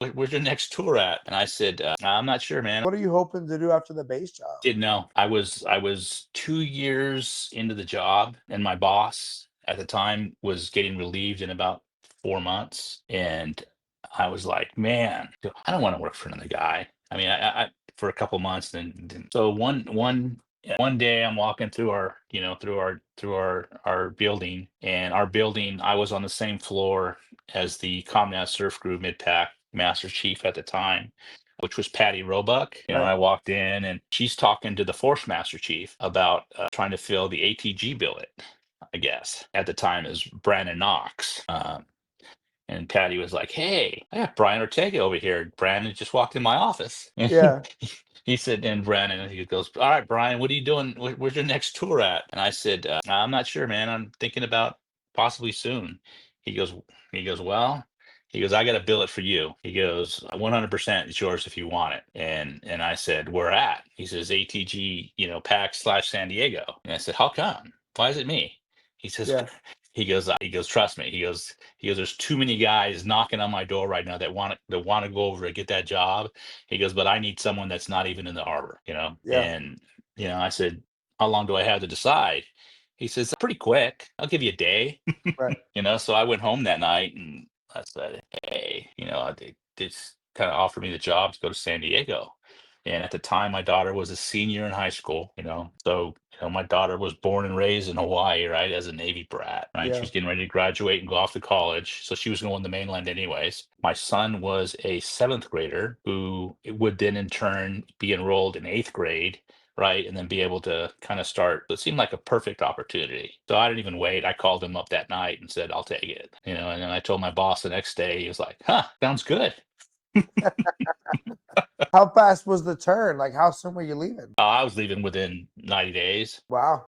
Where's your next tour at? And I said, I'm not sure, man. What are you hoping to do after the base job? Didn't know. I was 2 years into the job, and my boss at the time was getting relieved in about 4 months, and I was like, man, I don't want to work for another guy. I mean, I for a couple months, then so one day I'm walking through our building, and our building, I was on the same floor as the Comnat Surf Group mid-pack Master Chief at the time, which was Patty Roebuck. Right. I walked in and she's talking to the Force Master Chief about trying to fill the ATG billet, I guess. At the time is Brandon Knox. And Patty was like, "Hey, I got Brian Ortega over here. Brandon just walked in my office." Yeah. He said, and Brandon, he goes, "All right, Brian, what are you doing? Where's your next tour at?" And I said, "I'm not sure, man. I'm thinking about possibly soon." He goes, well, he goes, "I got a billet for you." He goes, "100% it's yours if you want it." And I said, "Where at?" He says, "ATG, PAX / San Diego." And I said, "How come? Why is it me?" He says, Yeah. he goes, "Trust me." He goes, "There's too many guys knocking on my door right now that want to go over and get that job." He goes, "But I need someone that's not even in the harbor, you know?" Yeah. And I said, "How long do I have to decide?" He says, "Pretty quick. I'll give you a day." Right. So I went home that night and I said, "Hey, they just kind of offered me the job to go to San Diego." And at the time, my daughter was a senior in high school, so my daughter was born and raised in Hawaii, right, as a Navy brat, right? She Yeah. was getting ready to graduate and go off to college, so she was going to the mainland anyways. My son was a seventh grader who would then in turn be enrolled in eighth grade, right, and then be able to kind of start. It seemed like a perfect opportunity. So I didn't even wait. I called him up that night and said, "I'll take it." And then I told my boss the next day. He was like, "Huh, sounds good." How fast was the turn? Like, how soon were you leaving? I was leaving within 90 days. Wow.